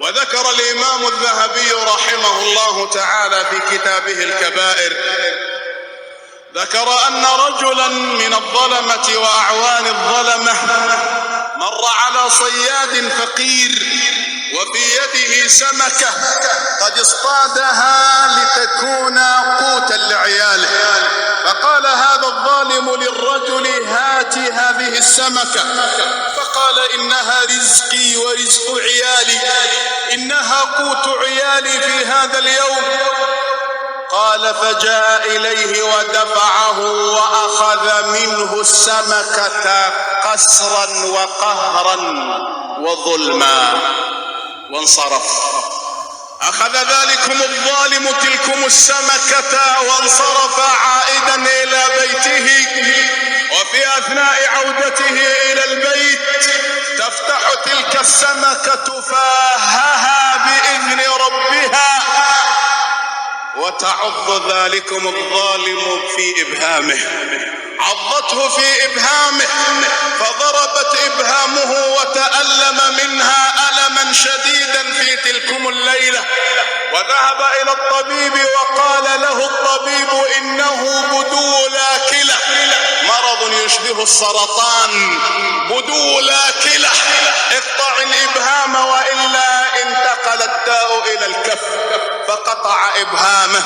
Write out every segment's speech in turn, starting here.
وذكر الإمام الذهبي رحمه الله تعالى في كتابه الكبائر، ذكر أن رجلا من الظلمة وأعوان الظلمة مر على صياد فقير وفي يده سمكة قد اصطادها لتكون قوتا لعياله، فقال هذا الظالم للرجل هات هذه السمكة، فقال إنها رزقي ورزق عيالي، إنها قوت عيالي في هذا اليوم. قال فجاء إليه ودفعه وأخذ منه السمكة قسرا وقهرا وظلما وانصرف. أخذ ذلكم الظالم تلكم السمكة وانصرف عائدا إلى بيته، وفي أثناء عودته إلى البيت تفتح تلك السمكة فاهها بإذن ربها وتعض ذلكم الظالم في إبهامه، عضته في إبهامه فضربت إبهامه وتألم منها ألما شديدا في تلكم الليلة، وذهب إلى الطبيب وقال له الطبيب إنه بدول كلى، مرض يشبه السرطان، بدول كلى، اقطع الإبهام وإلا انتقل الداء إلى الكف، فقطع إبهامه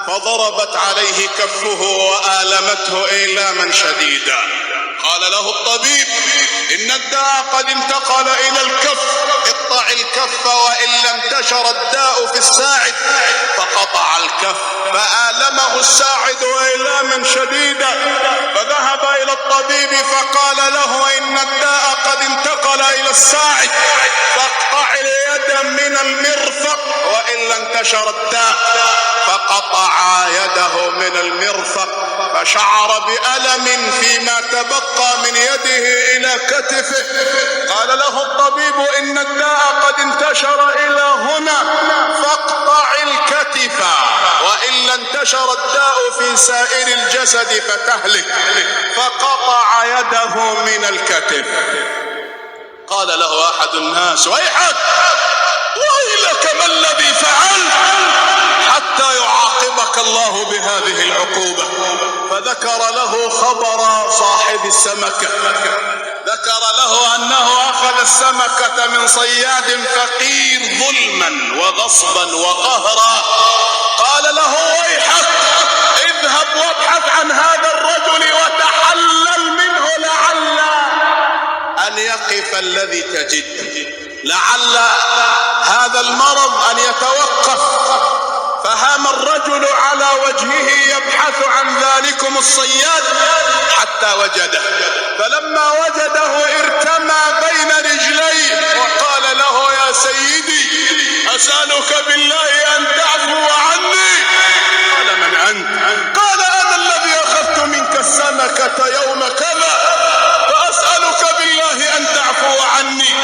فضربت عليه كفه وآلمته إيلاما شديدا. قال له الطبيب إن الداء قد انتقل إلى الكف، اقطع الكف وإلا انتشر الداء في الساعد، فقطع الكف فآلمه الساعد إيلاما شديدا، فذهب إلى الطبيب فقال له إن الداء قد انتقل إلى الساعد، فاقطع اليد من المرفق وإلا انتشر الداء، فقطع يده من المرفق فشعر بألم فيما تبقى من يده إلى كتفه. قال له الطبيب إن الداء قد انتشر إلى هنا، فاقطع الكتف وإلا انتشر الداء في سائر الجسد فتهلك، فقطع يده من الكتف. قال له أحد الناس ويحك ويلك ما الذي فعلت حتى يعاقبك الله بهذه العقوبة. فذكر له خبر صاحب السمكة، ذكر له أنه أخذ السمكة من صياد فقير ظلما وغصبا وقهرا. قال له ويحك اذهب وابحث عن هذا الرجل وتحلل منه لعل أن يقف الذي تجد، لعل هذا المرض أن يتوقف. فهام الرجل على وجهه يبحث عن ذلكم الصياد حتى وجده، فلما وجده ارتمى بين رجليه وقال له يا سيدي أسألك بالله أن تعفو عني. قال من أنت؟ قال أنا الذي أخذت منك السمكة يوم كذا، فأسألك بالله أن تعفو عني.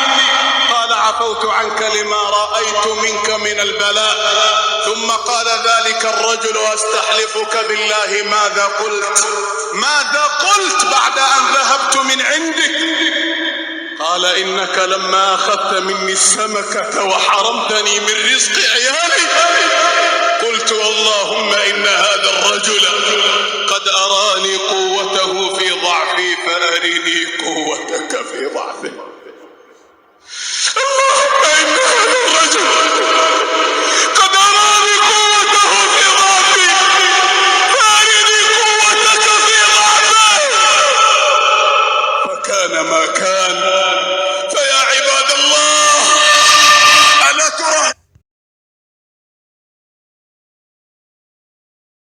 قال عفوت عنك لما رأيت منك من البلاء. ثم قال ذلك الرجل أستحلفك بالله ماذا قلت بعد أن ذهبت من عندك؟ قال إنك لما أخذت مني السمكة وحرمتني من رزق عيالي قلت اللهم إن هذا الرجل قد أراني قوته في ضعفي فأرني قوتك في ضعفه. اللهم إن هذا الرجل قد أراني قوته في ضعفي فأرني قوتك في ضعفه. فكان ما كان